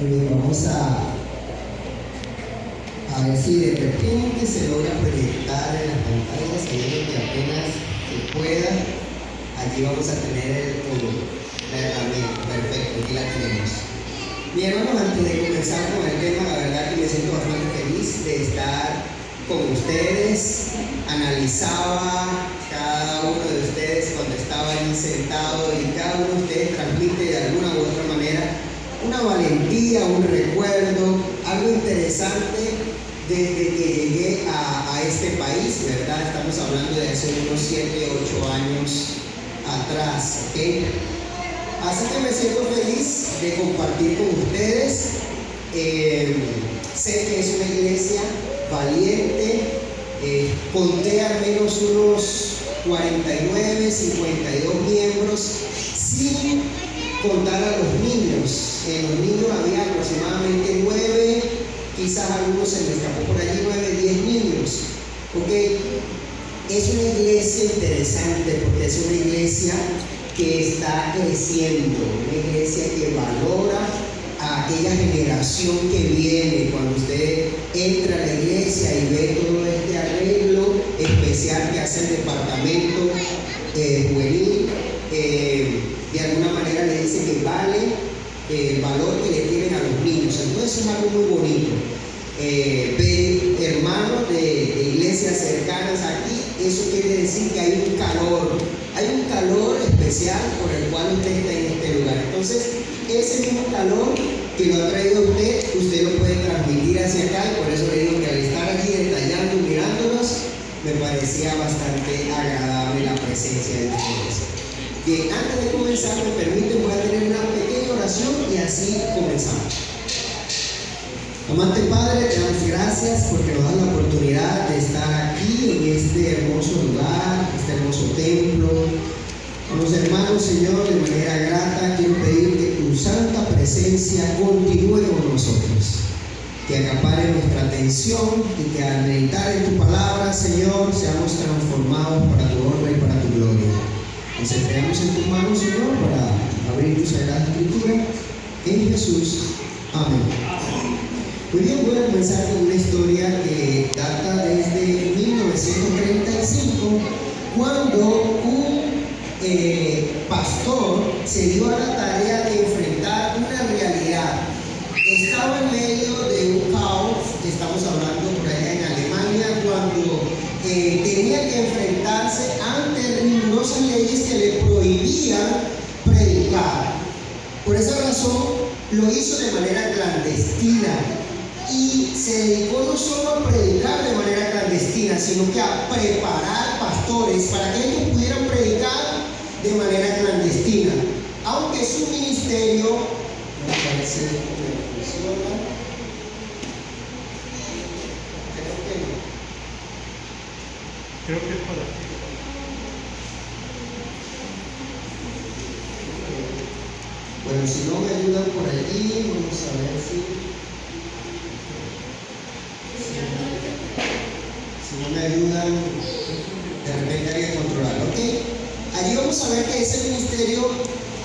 Vamos a ver si de repente se logra proyectar en las pantallas, que apenas se pueda. Allí vamos a tener la herramienta. Perfecto, aquí la tenemos. Mi hermano, antes de comenzar con el tema, la verdad que me siento bastante feliz de estar con ustedes. Analizaba cada uno de ustedes cuando estaba ahí sentado, y cada uno de ustedes transmite de alguna u otra manera una valentía, un recuerdo, algo interesante desde que llegué a este país, ¿verdad? Estamos hablando de hace unos 7, 8 años atrás, ¿ok? Así que me siento feliz de compartir con ustedes. Sé que es una iglesia valiente. Conté al menos unos 49, 52 miembros, sin contar a los niños. En los niños había aproximadamente 9, quizás algunos se me escapó por allí, 9, 10 niños. ¿Okay? Es una iglesia interesante porque es una iglesia que está creciendo, una iglesia que valora a aquella generación que viene. Cuando usted entra a la iglesia y ve todo este arreglo especial que hace el departamento juvenil, de alguna manera le dice que vale el valor que le tienen a los niños. Entonces es algo muy bonito. Ver hermanos de iglesias cercanas aquí, eso quiere decir que hay un calor especial por el cual usted está en este lugar. Entonces, ese mismo calor que lo ha traído usted lo puede transmitir hacia acá, y por eso le digo que al estar aquí detallando y mirándonos, me parecía bastante agradable la presencia de ustedes. Bien, antes de comenzar, me permiten, voy a tener una pequeña oración y así comenzamos. Amante Padre, te damos gracias porque nos das la oportunidad de estar aquí en este hermoso lugar, este hermoso templo. Con los hermanos, Señor, de manera grata, quiero pedir que tu santa presencia continúe con nosotros, que acapare nuestra atención y que al meditar en tu palabra, Señor, seamos transformados para tu honra y para tu gloria. Nos entregamos en tus manos, Señor, para abrir tu sagrada escritura. En Jesús. Amén. Muy bien, voy a comenzar con una historia que data desde 1935, cuando un pastor se dio a la tarea de enfrentar una realidad. Estaba en medio de un caos, estamos hablando por allá en Alemania, cuando tenía que enfrentarse ante rigurosas leyes que le prohibían predicar. Por esa razón lo hizo de manera clandestina. Y se dedicó no solo a predicar de manera clandestina, sino que a preparar pastores para que ellos pudieran predicar de manera clandestina. Aunque su ministerio, me parece que funciona, creo que es para ti. Bueno, si no me ayudan por allí, vamos a ver si no me ayudan, de repente hay que controlarlo. ¿Okay? Allí vamos a ver que ese ministerio,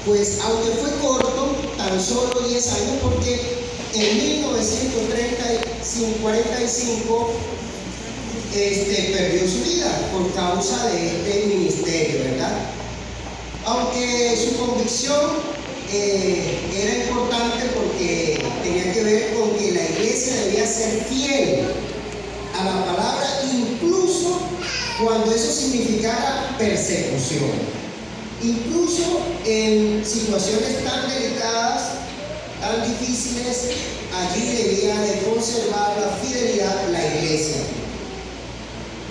pues aunque fue corto, tan solo 10 años, porque en 1945 perdió su vida por causa de este ministerio, ¿verdad? Aunque su convicción era importante porque tenía que ver con que la iglesia debía ser fiel a la palabra, incluso cuando eso significara persecución. Incluso en situaciones tan delicadas, tan difíciles, allí debía de conservar la fidelidad la iglesia.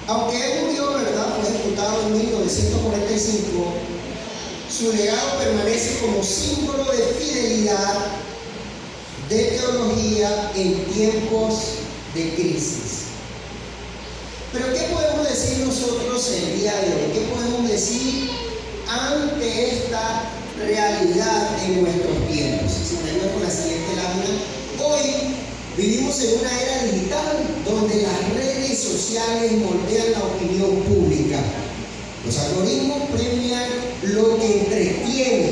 Aunque él murió, ¿verdad?, fue ejecutado en 1945, su legado permanece como símbolo de fidelidad, de teología en tiempos de crisis. Pero ¿qué podemos decir nosotros el día de hoy? ¿Qué podemos decir ante esta realidad en nuestros tiempos? Si me ayuda con la siguiente lámina. Hoy vivimos en una era digital donde las redes sociales moldean la opinión pública. Los algoritmos premian lo que entretiene,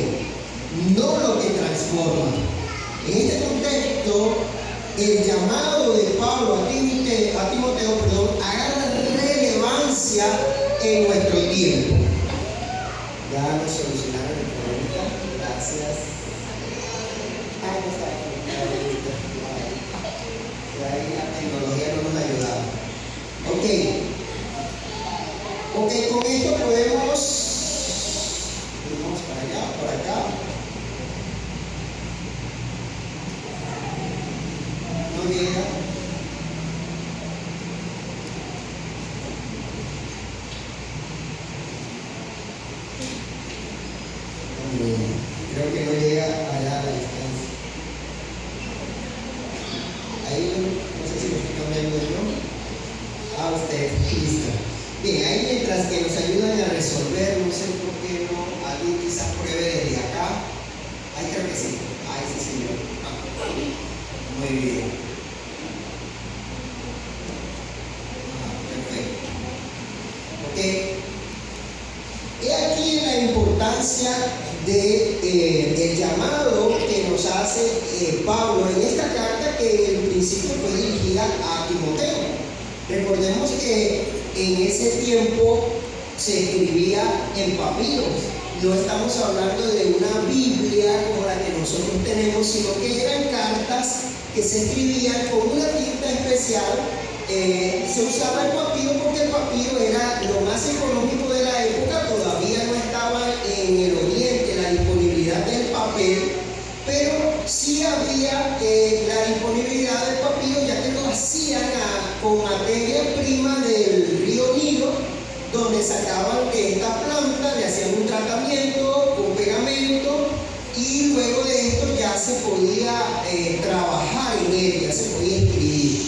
no lo que transforma. En este contexto, el llamado de Pablo a Timoteo, agarra relevancia en nuestro tiempo. Ya nos solucionaron el problema. Gracias. Ah, no está aquí. Ahí la tecnología no nos ayudaba. Ok, con esto podemos. Vamos para allá, por acá. No llega. Creo que no llega allá a la distancia. Ahí no sé si lo estoy cambiando yo. Ah, usted, listo. Bien, ahí mientras que nos ayudan a resolver, no sé por qué no, alguien quizás pruebe desde acá. Ahí creo que sí. Ahí sí, señor. Muy bien. Perfecto. Ok. He aquí la importancia del llamado que nos hace Pablo en esta carta, que en el principio fue dirigida a Timoteo. Recordemos que en ese tiempo se escribía en papiros. No estamos hablando de una Biblia como la que nosotros tenemos, sino que eran cartas que se escribían con una tinta especial. Se usaba el papiro porque el papiro era lo más económico de la época. Todavía no estaba en el oriente la disponibilidad del papel, pero sí había la disponibilidad del papiro, ya que lo hacían con materia prima del río Nilo, donde sacaban de esta planta, le hacían un tratamiento con pegamento y luego de esto ya se podía trabajar en ella, se podía escribir.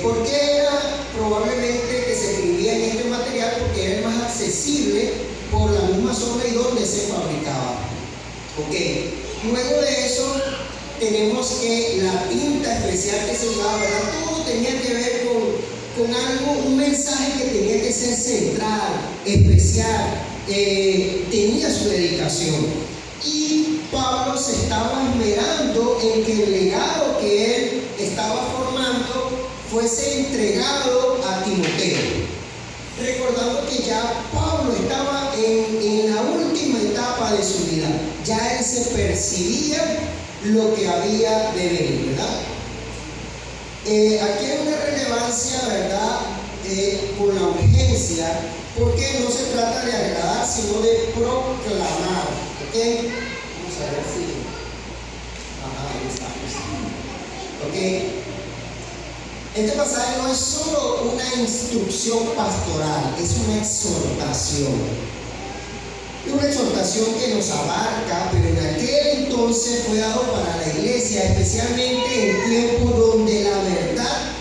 ¿Por qué era probablemente que se escribía en este material? Porque era el más accesible por la misma zona y donde se fabricaba. Ok, luego de eso tenemos que la tinta especial que se usaba, ¿verdad? Todo tenía que ver con algo, un mensaje que tenía que ser central, especial, tenía su dedicación. Y Pablo se estaba esmerando en que el legado que él estaba formando fuese entregado a Timoteo. Recordando que ya Pablo estaba en la última etapa de su vida, ya él se percibía lo que había de venir, ¿verdad? Aquí hay una relevancia, ¿verdad? Con la urgencia, porque no se trata de agradar, sino de proclamar, ¿ok? Vamos a ver si... Ajá, ahí estamos. ¿Ok? Este pasaje no es solo una instrucción pastoral, es una exhortación. Es una exhortación que nos abarca, pero en aquel entonces fue dado para la iglesia, especialmente en tiempos donde la verdad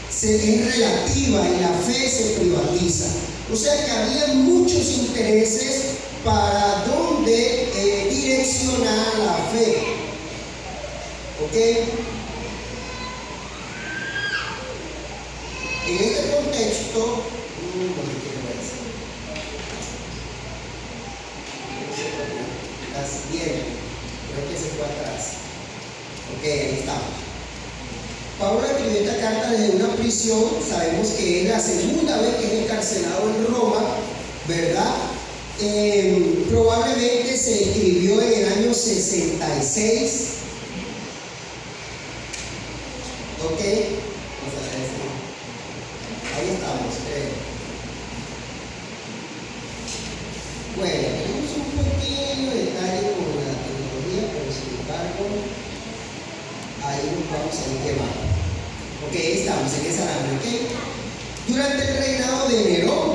es relativa y la fe se privatiza. O sea que había muchos intereses para dónde direccionar la fe. ¿Ok? En este contexto, la siguiente, creo que se fue atrás. Ok, ahí estamos. Pablo escribió esta carta desde una prisión. Sabemos que es la segunda vez que es encarcelado en Roma, ¿verdad? Probablemente se escribió en el año 66. Ok, vamos a ver esto. Ahí estamos, creo. Bueno, tenemos un pequeño detalle con la tecnología, pero sin embargo, ahí nos vamos a ir quemando. Ok, estamos en esa lámina, ¿ok? Durante el reinado de Nerón,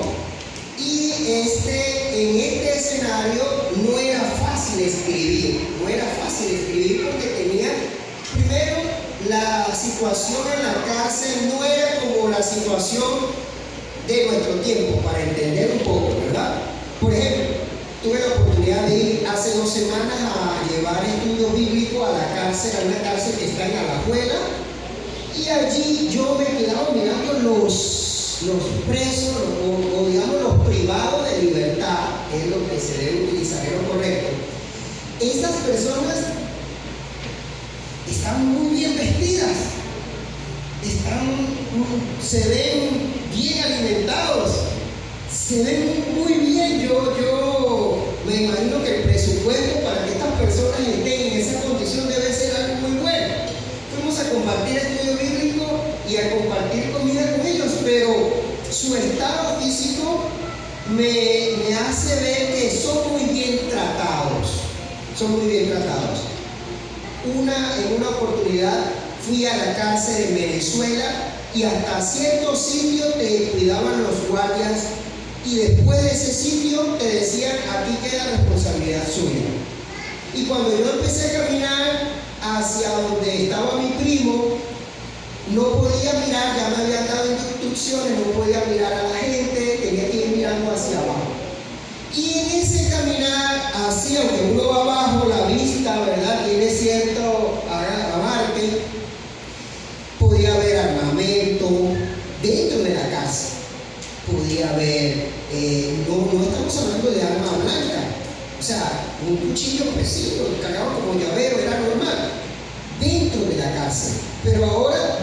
y en este escenario no era fácil escribir porque tenía, primero, la situación en la cárcel no era como la situación de nuestro tiempo, para entender un poco, ¿verdad? Por ejemplo, tuve la oportunidad de ir hace 2 semanas a llevar estudios bíblicos a la cárcel, a una cárcel que está en Alajuela, y allí yo me quedaba mirando los presos o digamos los privados de libertad, que es lo que se debe utilizar, es lo correcto. Estas personas están muy bien vestidas, se ven bien alimentados, se ven muy bien. Yo me imagino que el presupuesto para que estas personas estén en esa condición debe ser algo muy bueno. Fuimos a compartir estudio bíblico y a compartir comida con ellos, pero su estado físico me hace ver que son muy bien tratados. Son muy bien tratados. En una oportunidad fui a la cárcel en Venezuela y hasta cierto sitio te cuidaban los guardias y después de ese sitio te decían: aquí queda responsabilidad suya. Y cuando yo empecé a caminar hacia donde estaba mi primo, no podía mirar, ya me habían dado instrucciones, no podía mirar a la gente, tenía que ir mirando hacia abajo. Y en ese caminar hacia donde uno va abajo, la vista, ¿verdad?, tiene cierto abarque, podía haber armamento dentro de la casa, podía haber, no estamos hablando de arma blanca, o sea, un cuchillo preciso, cargado como llavero, era normal, dentro de la cárcel. Pero ahora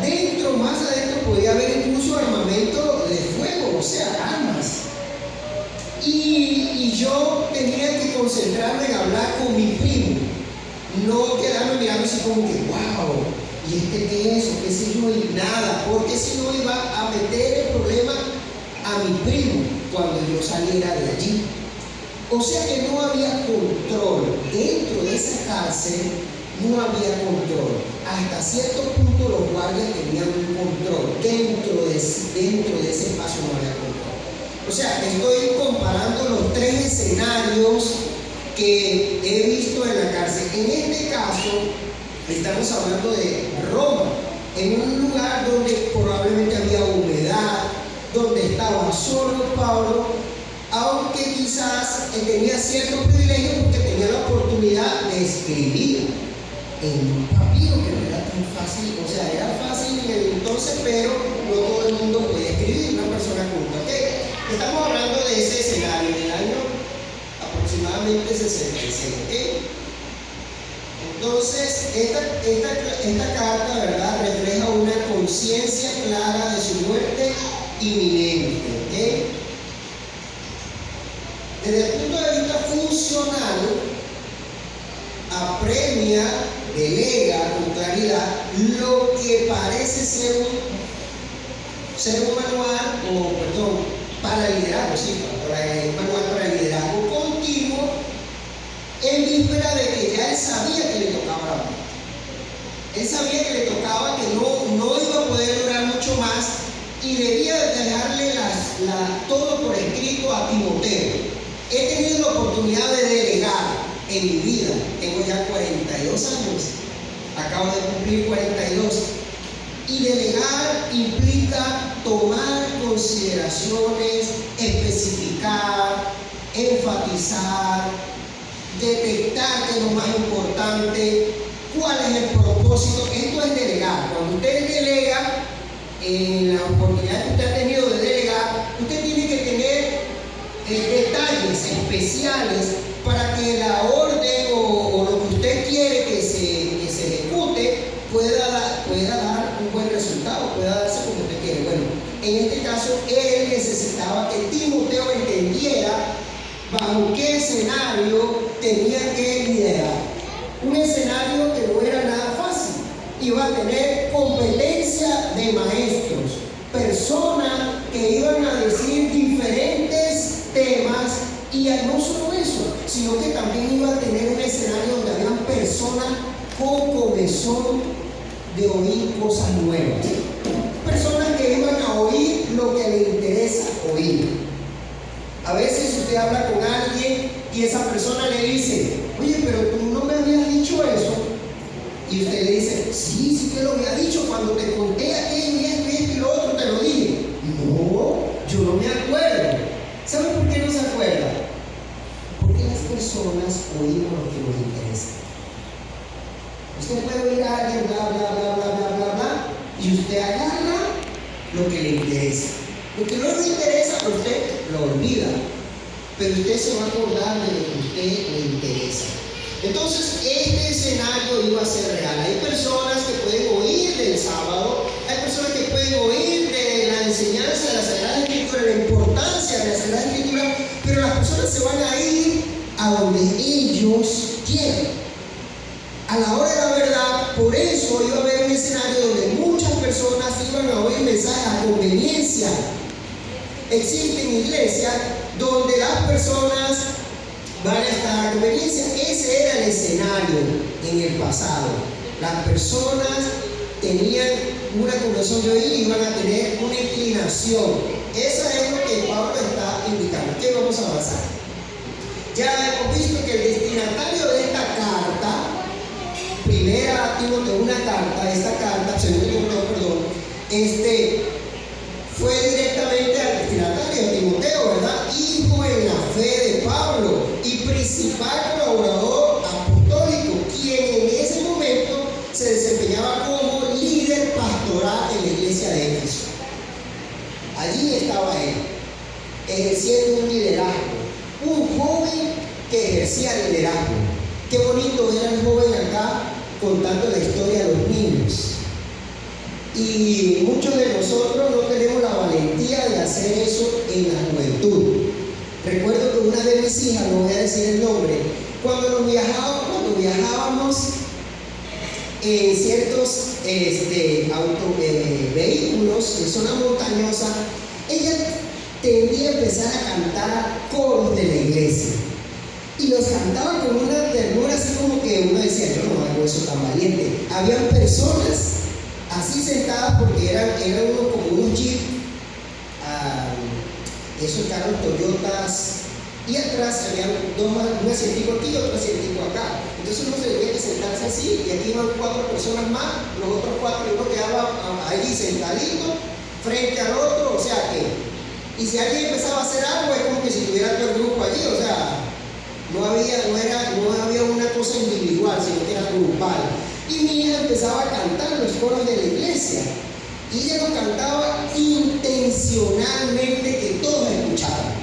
más adentro podía haber incluso armamento de fuego, o sea, armas. Y yo tenía que concentrarme en hablar con mi primo, no quedarme mirando así como que, wow, ¿y este qué es? O qué sé yo, y nada, porque si no iba a meter el problema a mi primo cuando yo saliera de allí. O sea que no había control dentro de esa cárcel, no había control. Hasta cierto punto los guardias tenían un control, dentro de ese espacio no había control. O sea, estoy comparando los tres escenarios que he visto en la cárcel. En este caso, estamos hablando de Roma, en un lugar donde probablemente había humedad, donde estaba solo Pablo, aunque quizás tenía cierto privilegio porque tenía la oportunidad de escribir en un papiro que no era tan fácil, o sea, era fácil en el entonces, pero no todo el mundo podía escribir, una persona culta. ¿Okay? Estamos hablando de ese escenario del año aproximadamente 66. ¿Okay? Entonces, esta carta, ¿verdad?, refleja una conciencia clara de su muerte inminente. ¿Okay? Desde el punto de vista funcional, apremia, delega con claridad lo que parece ser un manual, para el liderazgo, sí, un manual para el liderazgo continuo, en víspera de que ya él sabía que le tocaba la muerte. Él sabía que le tocaba, que no iba a poder durar mucho más y debía dejarle todo por escrito a Timoteo. He tenido la oportunidad de delegar en mi vida, tengo ya 42 años, acabo de cumplir 42, y delegar implica tomar consideraciones, especificar, enfatizar, detectar qué es lo más importante, cuál es el propósito. Esto es delegar. Cuando usted delega, en la oportunidad que usted ha tenido de delegar, usted tiene que tener detalles especiales para que la orden o lo que usted quiere que se ejecute pueda dar un buen resultado, pueda darse como usted quiere. Bueno, en este caso él necesitaba que Timoteo entendiera bajo qué escenario tenía que liderar. Un escenario que no era nada fácil. Iba a tener competencia de maestros, personas que iban a decir diferentes temas, y no solo eso, sino que también iba a tener un escenario donde habían personas con comezón de oír cosas nuevas, personas que iban a oír lo que le interesa oír. A veces usted habla con alguien y esa persona le dice: oye, pero tú no me habías dicho eso. Y usted le dice: sí te lo había dicho cuando te conté aquello y esto y lo otro, te lo dije. No, yo no me acuerdo. ¿Sabe por qué no se acuerda? Porque las personas oímos lo que nos interesa. Usted puede oír a alguien bla, bla, bla, bla, bla, bla, bla, y usted agarra lo que le interesa. Lo que no le interesa, usted lo olvida, pero usted se va a acordar de lo que a usted le interesa. Entonces, este escenario iba a ser real. Hay personas que pueden oír del sábado, hay personas que pueden oír de la enseñanza de la Sagrada Escritura, la importancia de la Sagrada Escritura, pero las personas se van a ir a donde ellos quieren. A la hora de la verdad, por eso iba a haber un escenario donde muchas personas iban a oír mensajes a conveniencia. Existen iglesias donde las personas van a estar a conveniencia. Ese era el escenario en el pasado. Las personas tenían una conversión de oír y iban a tener una inclinación. Eso es lo que Pablo está indicando. ¿Qué vamos a avanzar? Ya hemos visto que el destinatario de esta carta, primera Timoteo, una carta, esta carta, segunda Timoteo, perdón, fue directamente al destinatario de Timoteo, ¿verdad? Hijo en la fe de Pablo y principal colaborador apostólico, quien en ese momento se desempeñaba como líder pastoral en la iglesia de Éfeso. Allí estaba él, ejerciendo un liderazgo, un joven que ejercía liderazgo. Qué bonito era el joven acá contando la historia de los niños. Y muchos de nosotros no tenemos la valentía de hacer eso en la juventud. Recuerdo que una de mis hijas, no voy a decir el nombre, cuando viajábamos en ciertos vehículos en zona montañosa, ella tendía a empezar a cantar coros de la iglesia. Y los cantaba con una ternura, así como que uno decía, yo no hago eso tan valiente. Habían personas así sentadas porque eran como unos jeep, esos carros Toyotas, y atrás había un asientico aquí y otro asientico acá. Entonces uno se tenía que sentarse así, y aquí iban 4 personas más, los otros 4 y uno quedaba allí sentadito frente al otro, o sea que, y si alguien empezaba a hacer algo, es como que si tuviera todo el grupo allí, o sea, no había una cosa individual, sino que era grupal. Y mi hija empezaba a cantar los coros de la iglesia. Y ella los cantaba intencionalmente que todos escucharan.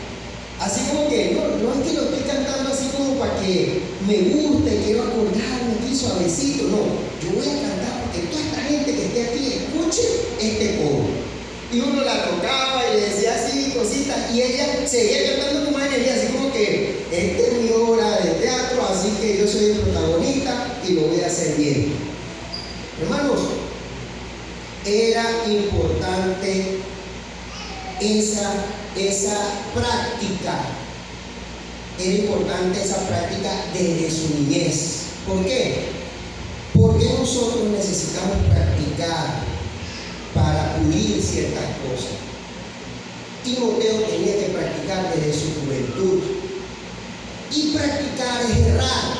Así como que, no es que lo estoy cantando así como para que me guste, quiero acordarme aquí suavecito. No, yo voy a cantar porque toda esta gente que esté aquí escuche este coro. Y uno la tocaba y le decía así cositas. Y ella seguía cantando con más energía, así como que esta es mi obra de teatro, así que yo soy el protagonista y lo voy a hacer bien. Hermanos, era importante esa práctica. Era importante esa práctica desde su niñez. ¿Por qué? Porque nosotros necesitamos practicar para pulir ciertas cosas. Timoteo tenía que practicar desde su juventud. Y practicar es errar.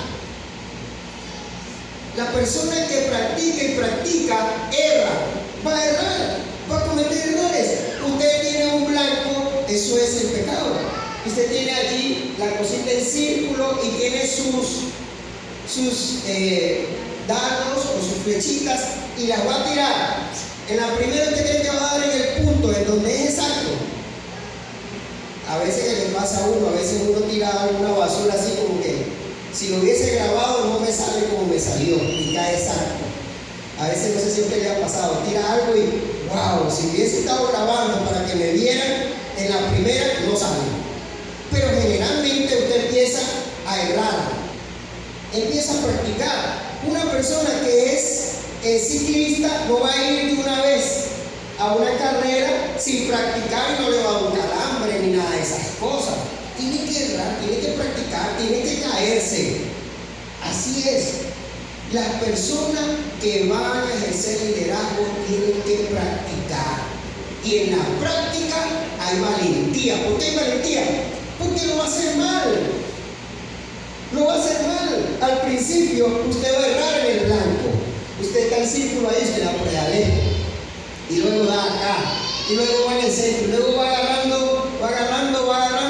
La persona que practica y practica erra, va a errar, va a cometer errores. Usted tiene un blanco, eso es el pecado. Usted tiene allí la cosita en círculo y tiene sus dados o sus flechitas y las va a tirar. En la primera usted tiene que dar en el punto en donde es exacto. A veces que le pasa a uno, a veces uno tira una basura así como que si lo hubiese grabado no me sale como me salió y cae exacto. A veces no sé si a usted le ha pasado, tira algo y wow, si hubiese estado grabando para que me vieran en la primera no sale. Pero generalmente usted empieza a errar, empieza a practicar. Una persona que es ciclista no va a ir de una vez a una carrera sin practicar y no le va a dar un calambre ni nada de esas cosas. Tiene que errar, tiene que practicar, tiene que caerse. Así es. Las personas que van a ejercer liderazgo tienen que practicar. Y en la práctica hay valentía. ¿Por qué hay valentía? Porque lo va a hacer mal. Lo va a hacer mal. Al principio usted va a errar en el blanco. Usted está en círculo ahí, se la pedalea. Y luego da acá. Y luego va en el centro. Y luego va agarrando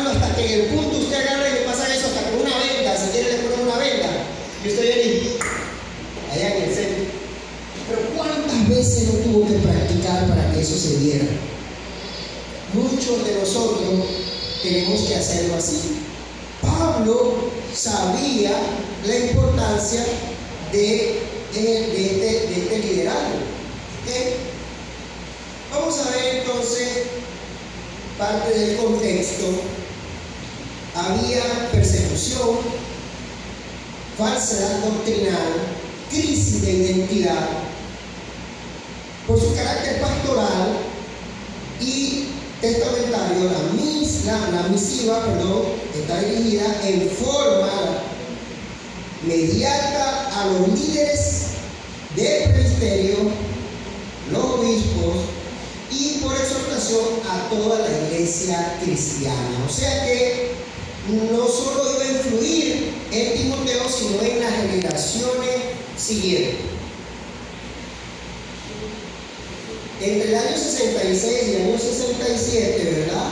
hasta que en el punto usted agarra y le pasa eso hasta con una venda. Si quiere le ponen una venda. Y usted viene allá en el centro. Pero ¿cuántas veces no tuvo que practicar para que eso se diera? Muchos de nosotros tenemos que hacerlo así. Pablo Pablo sabía la importancia de este liderazgo. ¿Okay? Vamos a ver entonces parte del contexto. Había persecución, falsedad doctrinal, crisis de identidad por su carácter pastoral y testamentario. La misiva está dirigida en forma mediata a los líderes del presbiterio, los obispos, y por exhortación a toda la iglesia cristiana. O sea que no solo iba a influir en Timoteo, sino en las generaciones siguientes. Entre el año 66 y el año 67, ¿verdad?,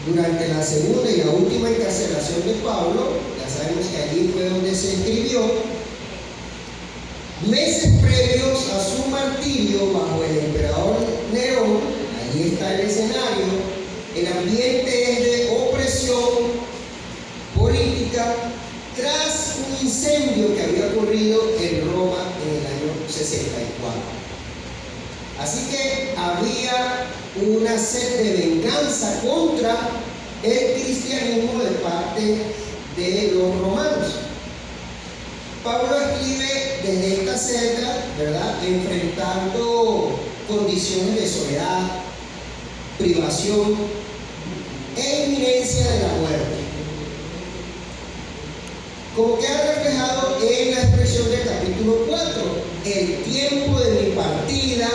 durante la segunda y la última encarcelación de Pablo, ya sabemos que allí fue donde se escribió, meses previos a su martirio bajo el emperador Nerón, allí está el escenario, el ambiente es de opresión política tras un incendio que había ocurrido en Roma en el año 64. Así que había una sed de venganza contra el cristianismo de parte de los romanos. Pablo escribe desde esta celda, ¿verdad?, enfrentando condiciones de soledad, privación e inminencia de la muerte, como queda reflejado en la expresión del capítulo 4: el tiempo de mi partida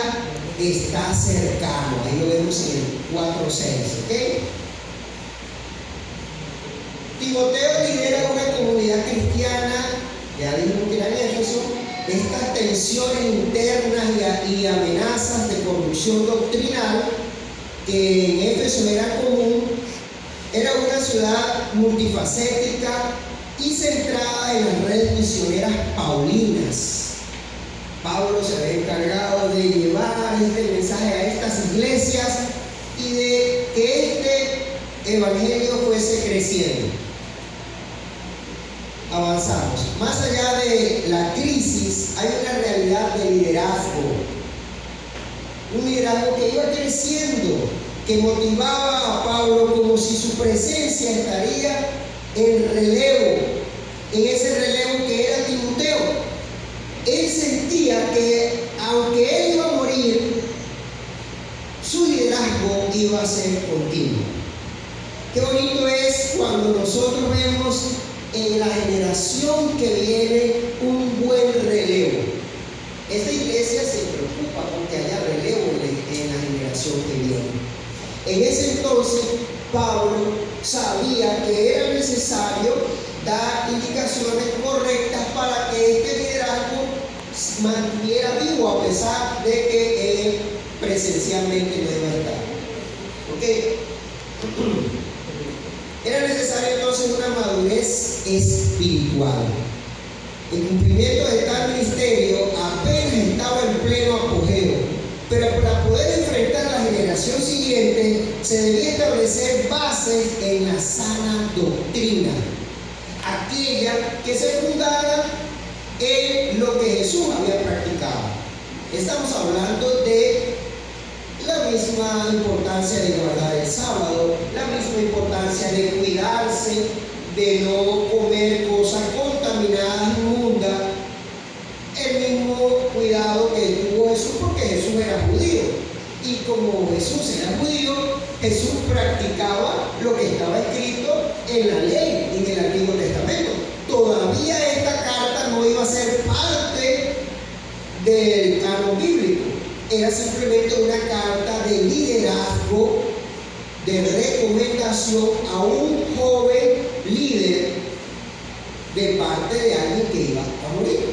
está cercano. Ahí lo vemos en el 4:6. ¿Okay? Timoteo lidera una comunidad cristiana, ya dijimos que era en Éfeso. Estas tensiones internas y amenazas de corrupción doctrinal que en Éfeso era común, era una ciudad multifacética y centrada en las redes misioneras paulinas. Pablo se había encargado de llevar este mensaje a estas iglesias y de que este evangelio fuese creciendo. Avanzamos. Más allá de la crisis, hay una realidad de liderazgo. Un liderazgo que iba creciendo, que motivaba a Pablo como si su presencia estaría en relevo, en ese relevo que era Timoteo. Él sentía que aunque él iba a morir, su liderazgo iba a ser continuo. Qué bonito es cuando nosotros vemos en la generación que viene un buen relevo. Esta iglesia se preocupa porque haya relevo en la generación que viene. En ese entonces, Pablo sabía que era necesario dar indicaciones correctas para que este liderazgo mantuviera vivo a pesar de que él presencialmente no iba a estar. ¿Ok? Era necesaria entonces una madurez espiritual. El cumplimiento de tal ministerio apenas estaba en pleno apogeo, pero para poder enfrentar a la generación siguiente se debía establecer bases en la sana doctrina, aquella que se fundara en lo que Jesús había practicado. Estamos hablando de la misma importancia de guardar el sábado, la misma importancia de cuidarse, de no comer cosas contaminadas, inmundas, el mismo cuidado que tuvo Jesús, porque Jesús era judío. Y como Jesús era judío, Jesús practicaba lo que estaba escrito en la ley, en el Antiguo Testamento. Todavía esta carta no iba a ser parte del canon bíblico. Era simplemente una carta de liderazgo, de recomendación a un joven líder de parte de alguien que iba a morir,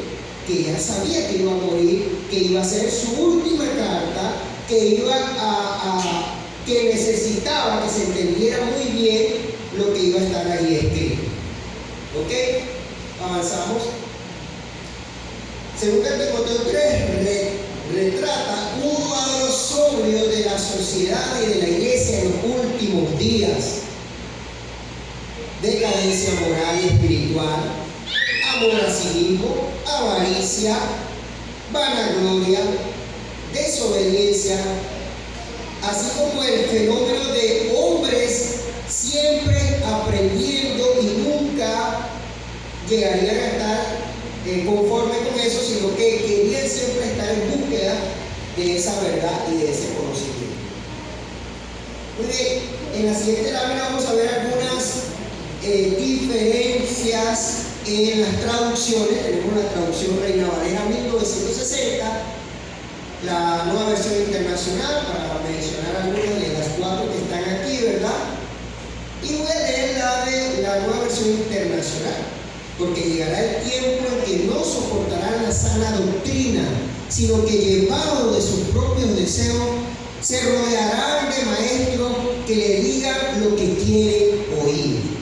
que ya sabía que iba a morir, que iba a ser su última carta, que necesitaba que se entendiera muy bien lo que iba a estar ahí escrito. ¿Ok? Avanzamos. Según Timoteo 3 retrata un cuadro sobrio de la sociedad y de la iglesia en los últimos días. Decaída decadencia moral y espiritual, amor a sí mismo, avaricia, vanagloria, desobediencia, así como el fenómeno de hombres siempre aprendiendo y nunca llegarían a estar conforme con eso, sino que querían siempre estar en búsqueda de esa verdad y de ese conocimiento. Muy bien, en la siguiente lámina vamos a ver algunas diferencias en las traducciones. Tenemos la traducción Reina Valera 1960, la Nueva Versión Internacional, para mencionar algunas de las 4 que están aquí, ¿verdad? Y voy a leer la de la Nueva Versión Internacional, porque llegará el tiempo en que no soportarán la sana doctrina, sino que llevados de sus propios deseos, se rodearán de maestros que le digan lo que quieren oír.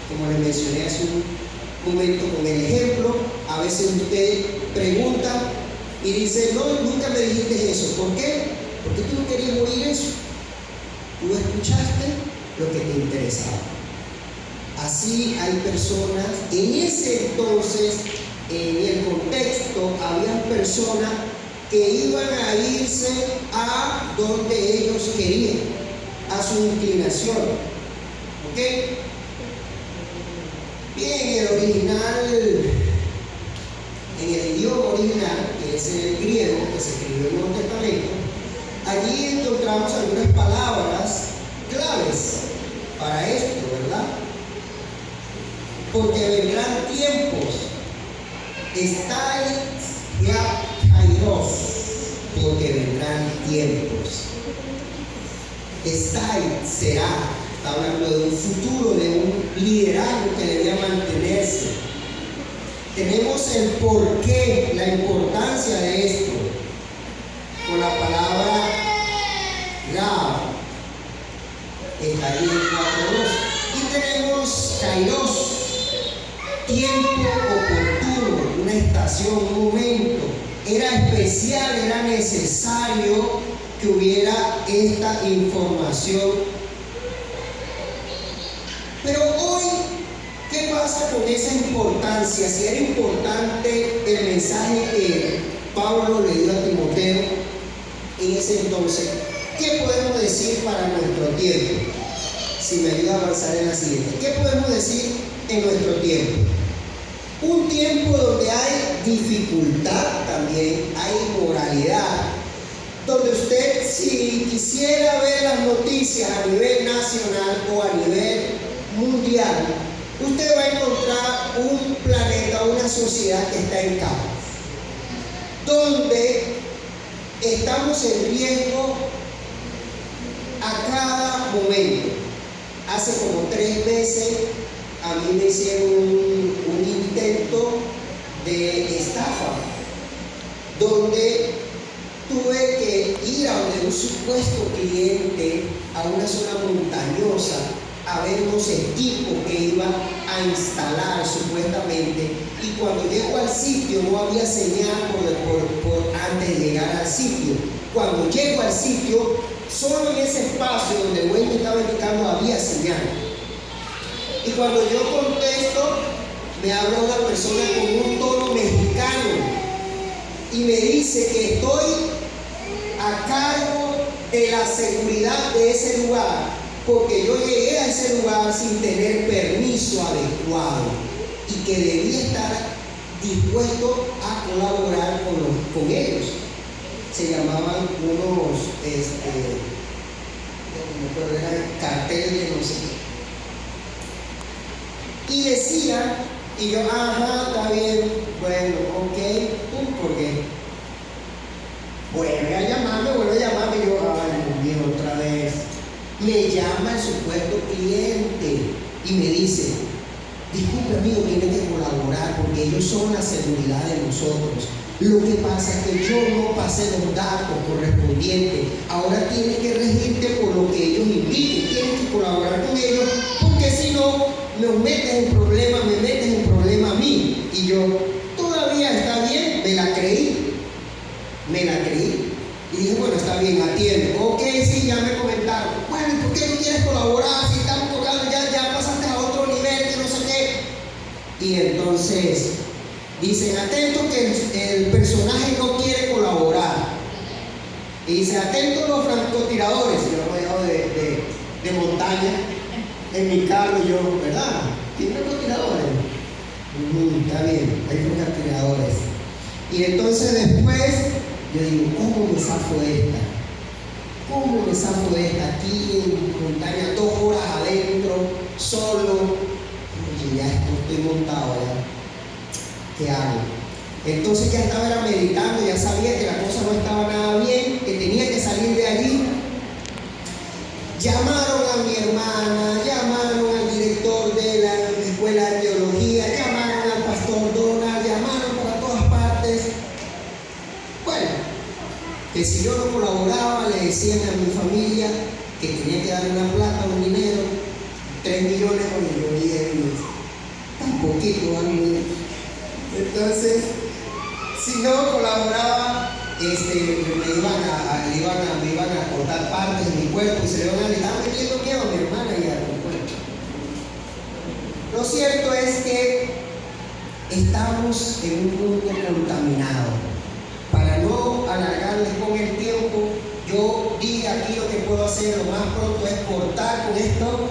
Como les mencioné hace un momento con el ejemplo, a veces usted pregunta y dice, no, nunca me dijiste eso. ¿Por qué? Porque tú no querías oír eso. Tú escuchaste lo que te interesaba. Así hay personas, en ese entonces, en el contexto, había personas que iban a irse a donde ellos querían, a su inclinación. ¿Ok? Bien, en el original, en el idioma original, que es el griego, que se escribió en el Nuevo Testamento, allí encontramos algunas palabras claves para esto, ¿verdad? Porque vendrán tiempos, estáis ya kairos, porque vendrán tiempos. Estáis será, está hablando de un futuro, de un liderazgo que debía mantenerse. Tenemos el porqué, la importancia de esto, con la palabra Gab, está ahí en 4.2. Y tenemos kairos, tiempo oportuno, una estación, un momento. Era especial, era necesario que hubiera esta información. Pero hoy, ¿qué pasa con esa importancia? Si era importante el mensaje que Pablo le dio a Timoteo en ese entonces, ¿qué podemos decir para nuestro tiempo? Si me ayuda a avanzar en la siguiente. ¿Qué podemos decir en nuestro tiempo? Un tiempo donde hay dificultad también, hay inmoralidad, donde usted, si quisiera ver las noticias a nivel nacional o a nivel mundial, usted va a encontrar un planeta, una sociedad que está en caos, donde estamos en riesgo a cada momento. Hace como 3 meses a mí me hicieron un intento de estafa, donde tuve que ir a donde un supuesto cliente a una zona montañosa a ver unos equipos que iba a instalar supuestamente, y cuando llego al sitio no había señal por antes de llegar al sitio. Cuando llego al sitio, solo en ese espacio donde el güey me estaba indicando había señal. Y cuando yo contesto, me habla una persona con un tono mexicano y me dice que estoy a cargo de la seguridad de ese lugar, porque yo llegué a ese lugar sin tener permiso adecuado y que debía estar dispuesto a colaborar con ellos. Se llamaban unos, no era cartel de no sé qué. Y decía, y yo, ajá, está bien, bueno, ok, ¿por qué? Vuelve a llamarme, y yo, ay, Dios mío, otra vez. Me llama el supuesto cliente y me dice, disculpe amigo, tiene que colaborar porque ellos son la seguridad de nosotros. Lo que pasa es que yo no pasé los datos correspondientes. Ahora tienes que regirte por lo que ellos indiquen, tienes que colaborar con ellos, porque si no, nos metes en problemas, me metes en problemas a mí. Y yo, todavía está bien, me la creí. Y dije, bueno, está bien, atiende. Ok, sí, ya me comentaron. Bueno, ¿y por qué no quieres colaborar? Si estamos tocando, ya pasaste a otro nivel. Y entonces dicen, atento que el personaje no quiere colaborar. Y dice, atento los francotiradores. Yo lo he dejado de montaña en mi carro, yo, ¿verdad? ¿Tiene francotiradores? Está bien, hay francotiradores. Y entonces después yo digo, ¿cómo me zafo de esta? ¿Cómo me zafo de esta? Aquí en montaña, 2 horas adentro, solo. Oye, ya estoy montado ya. ¿Qué hago? Entonces ya estaba meditando, ya sabía que la cosa no estaba nada bien, que tenía que salir de allí. Llamaron a mi hermana, llamaron al director de la escuela de teología, llamaron al pastor Donald, llamaron para todas partes. Bueno, que si yo no colaboraba, le decían a mi familia que tenía que dar una plata, un dinero, 3 millones, cuando yo dije, tan poquito, ¿vale? Entonces, si no colaboraba, me iban a cortar partes de mi cuerpo y se le estaban metiendo miedo a mi hermana y a mi cuerpo. Lo cierto es que estamos en un mundo contaminado. Para no alargarles con el tiempo, yo dije aquí lo que puedo hacer lo más pronto es cortar con esto.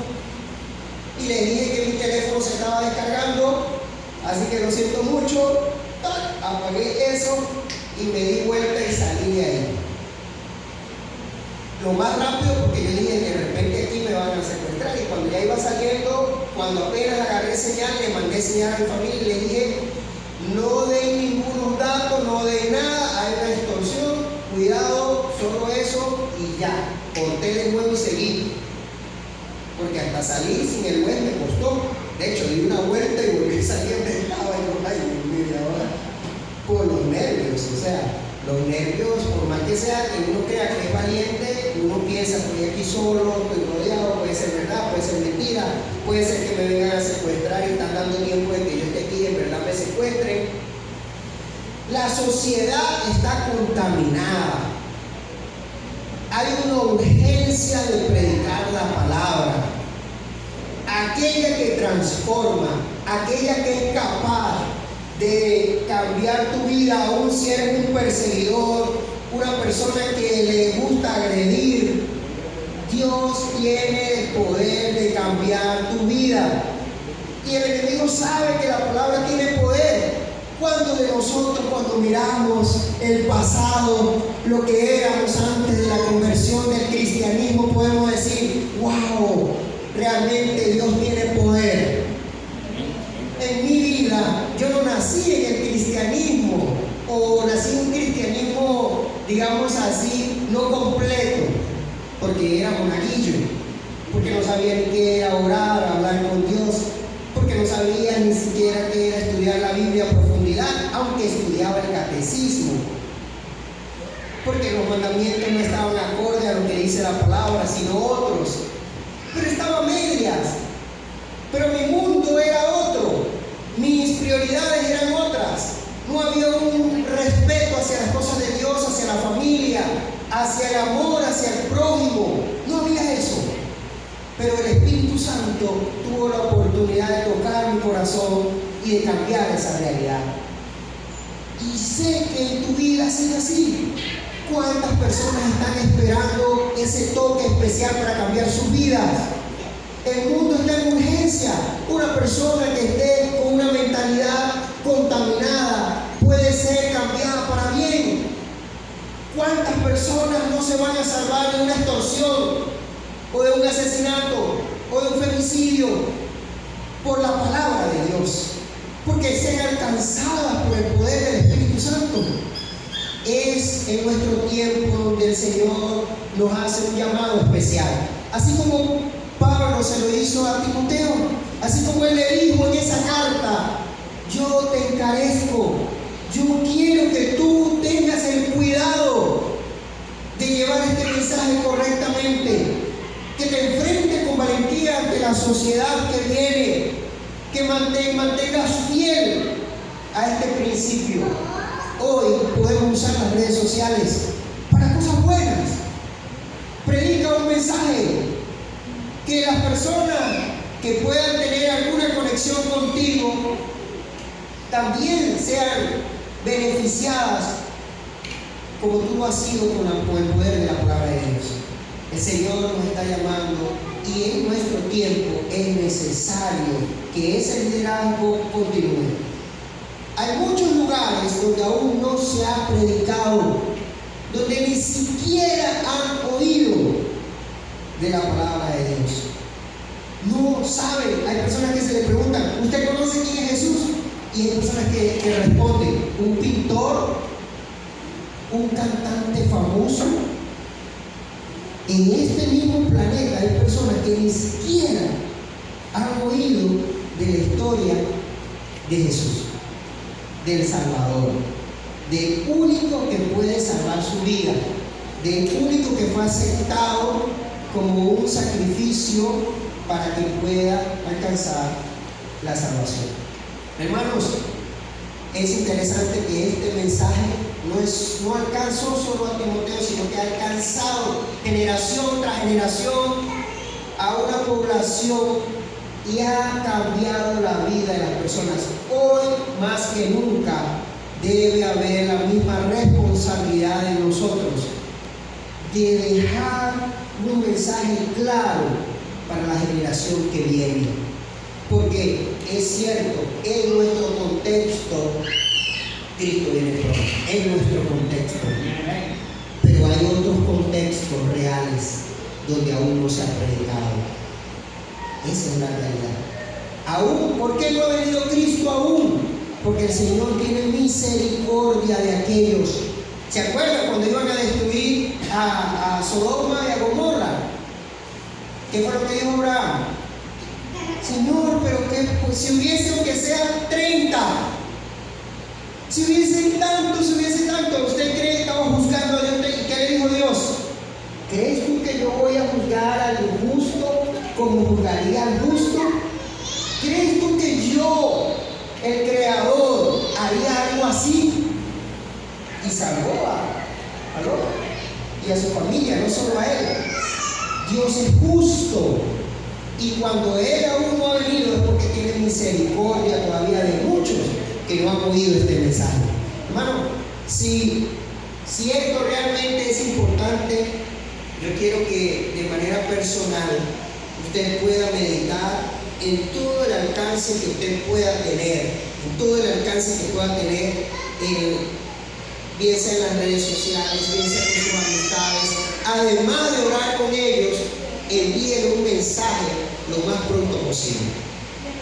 Y le dije que mi teléfono se estaba descargando, así que lo siento mucho. Apagué eso y me di vuelta y salí de ahí. Lo más rápido, porque yo dije, de repente aquí me van a secuestrar. Y cuando ya iba saliendo, cuando apenas agarré señal, le mandé señal a mi familia y le dije, no den ningunos datos, no den nada, hay una extorsión, cuidado, solo eso y ya. Corté de nuevo y seguí. Porque hasta salir sin el web me costó. De hecho, di una vuelta y volví a salir donde estaba y no hay media hora. Por los nervios, o sea, los nervios, por más que sea que uno crea que es valiente, uno piensa, estoy aquí solo, estoy rodeado, puede ser verdad, puede ser mentira, puede ser que me vengan a secuestrar y están dando tiempo de que yo esté aquí y en verdad me secuestren. La sociedad está contaminada. Hay una urgencia de predicar la palabra, aquella que transforma, aquella que es capaz de cambiar tu vida, aún si eres un perseguidor, una persona que le gusta agredir. Dios tiene el poder de cambiar tu vida. Y el enemigo sabe que la palabra tiene poder. ¿Cuántos de nosotros, cuando miramos el pasado, lo que éramos antes de la conversión del cristianismo, podemos decir, wow, realmente Dios tiene poder? En mi vida, yo no nací en el cristianismo, o nací en un cristianismo, digamos así, no completo, porque era monaguillo, porque no sabía ni qué era orar, hablar con Dios, porque no sabía ni siquiera qué era estudiar la Biblia a profundidad, aunque estudiaba el catecismo, porque los mandamientos no estaban acorde a lo que dice la palabra, sino otros, pero estaba a medias. Pero mi mundo era otro, mis prioridades eran otras, no había un respeto hacia las cosas de Dios, hacia la familia, hacia el amor, hacia el prójimo, no había eso. Pero el Espíritu Santo tuvo la oportunidad de tocar mi corazón y de cambiar esa realidad. Y sé que en tu vida es así. ¿Cuántas personas están esperando ese toque especial para cambiar sus vidas? El mundo está en urgencia. Una persona que esté con una mentalidad contaminada puede ser cambiada para bien. ¿Cuántas personas no se van a salvar de una extorsión, o de un asesinato, o de un femicidio, por la palabra de Dios? Porque sean alcanzadas por el poder del Espíritu Santo. Es en nuestro tiempo donde el Señor nos hace un llamado especial. Así como Pablo se lo hizo a Timoteo, así como él le dijo en esa carta, yo te encarezco, yo quiero que tú tengas el cuidado de llevar este mensaje correctamente, que te enfrentes con valentía ante la sociedad que viene, que mantengas fiel a este principio. Hoy podemos usar las redes sociales para cosas buenas. Predica un mensaje que las personas que puedan tener alguna conexión contigo también sean beneficiadas como tú lo has sido con el poder de la palabra de Dios. El Señor nos está llamando y en nuestro tiempo es necesario que ese liderazgo continúe. Hay muchos lugares donde aún no se ha predicado, donde ni siquiera han oído de la palabra de Dios. No saben. Hay personas que se le preguntan, ¿usted conoce quién es Jesús? Y hay personas que responden, un pintor, un cantante famoso. En este mismo planeta hay personas que ni siquiera han oído de la historia de Jesús, del Salvador, del único que puede salvar su vida, del único que fue aceptado como un sacrificio para que pueda alcanzar la salvación. Hermanos, es interesante que este mensaje no alcanzó solo a Timoteo, sino que ha alcanzado generación tras generación a una población y ha cambiado la vida de las personas. Hoy más que nunca debe haber la misma responsabilidad en nosotros de dejar un mensaje claro para la generación que viene. Porque es cierto, en nuestro contexto, Cristo viene pronto, en nuestro contexto. Pero hay otros contextos reales donde aún no se ha predicado. Esa es la realidad. Aún, ¿por qué no ha venido Cristo aún? Porque el Señor tiene misericordia de aquellos. ¿Se acuerdan cuando iban a destruir a Sodoma y a Gomorra? ¿Qué fue lo que dijo Abraham? Señor, pero que pues, si hubiese aunque sea 30, si hubiese tanto, ¿usted cree que estaba juzgando a Dios? ¿Y qué le dijo Dios? ¿Crees tú que yo voy a juzgar al injusto como juzgaría al justo? ¿Crees tú que yo, el Creador, haría algo así? Y salvó a Lot y a su familia, no solo a él. Dios es justo. Y cuando Él aún no ha venido es porque tiene misericordia todavía de muchos que no han oído este mensaje. Hermano, si esto realmente es importante, yo quiero que de manera personal usted pueda meditar en todo el alcance que usted pueda tener, en todo el alcance que pueda tener, bien sea en las redes sociales, bien sea con sus amistades. Además de orar con ellos, envíen un mensaje lo más pronto posible.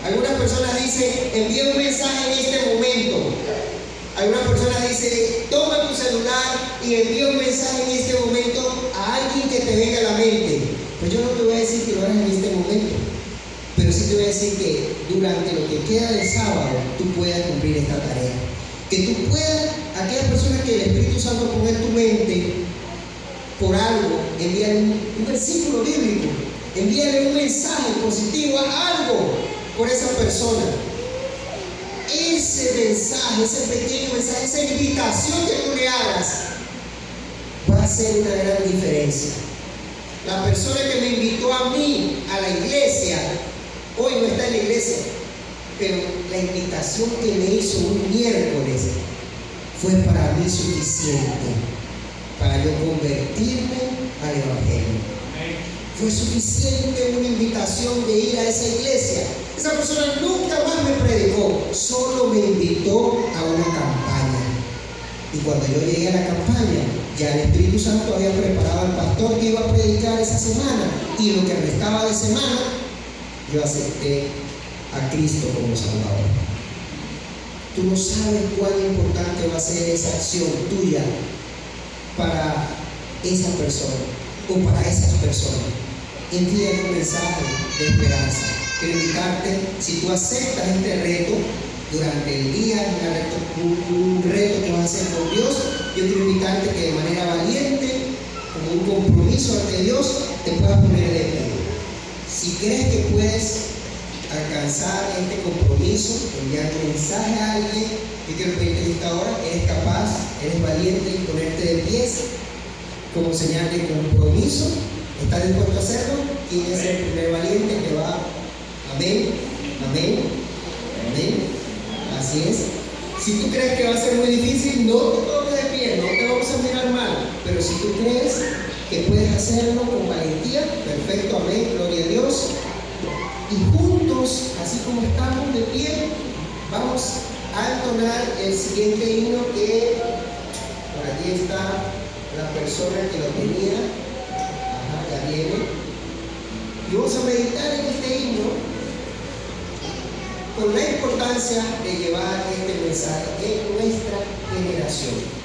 Algunas personas dicen, envía un mensaje en este momento. Algunas personas dicen, toma tu celular y envía un mensaje en este momento a alguien que te venga a la mente. Pues yo no te voy a decir que lo hagas en este momento, pero sí te voy a decir que durante lo que queda del sábado tú puedas cumplir esta tarea. Que tú puedas, aquellas personas que el Espíritu Santo ponga en tu mente por algo, envíale un versículo bíblico, envíale un mensaje positivo, algo por esa persona. Ese mensaje, ese pequeño mensaje, esa invitación que tú le hagas va a hacer una gran diferencia. La persona que me invitó a mí a la iglesia, hoy no está en la iglesia, pero la invitación que me hizo un miércoles fue para mí suficiente para yo convertirme al Evangelio. Fue suficiente una invitación de ir a esa iglesia. Esa persona nunca más me predicó, solo me invitó a una campaña. Y cuando yo llegué a la campaña, ya el Espíritu Santo había preparado al pastor que iba a predicar esa semana. Y lo que restaba de semana, yo acepté a Cristo como Salvador. Tú no sabes cuán importante va a ser esa acción tuya para esa persona o para esas personas. Envíale un mensaje de esperanza. Quiero invitarte, si tú aceptas este reto durante el día, un reto que vas a hacer con Dios, yo quiero invitarte que de manera valiente, como un compromiso ante Dios, te puedas poner de pie. Si crees que puedes alcanzar este compromiso, enviar un mensaje a alguien, yo quiero pedirte en esta hora, eres capaz, eres valiente en ponerte de pies como señal de compromiso. ¿Estás dispuesto a hacerlo? ¿Quién es el primer valiente que va? Amén, amén, amén. Así Así es. Si tú crees que va a ser muy difícil, no te pongas de pie, no te vamos a mirar mal. Pero si tú crees que puedes hacerlo con valentía, perfecto, amén, gloria a Dios. Y juntos, así como estamos de pie, vamos a entonar el siguiente himno que por allí está la persona que lo tenía. Ajá, ya viene. Y vamos a meditar en este himno con la importancia de llevar este mensaje en nuestra generación.